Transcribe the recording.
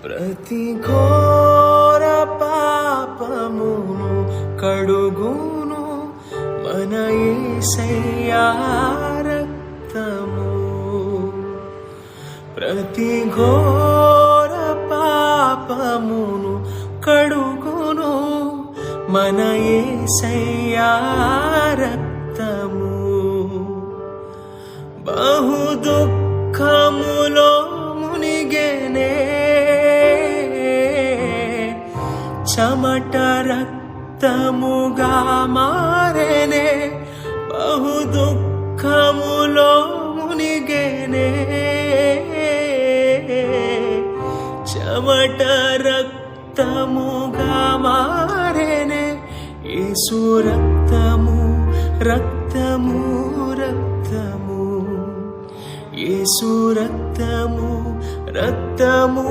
ప్రతి ఘోర పాపమును కడుగును మన యేసయ్యా రక్తము. ప్రతి ఘోర పాపమును కడుగును మన యేసయ్యా రక్తము. బహు దుఃఖములో మునిగెనే చెమట రక్తముగా మారెనే. బహు దుఃఖములో మునిగెనే చెమట రక్తముగా మారెనే. యేసు రక్తము రక్తము రక్తము, యేసు రక్తము రక్తము.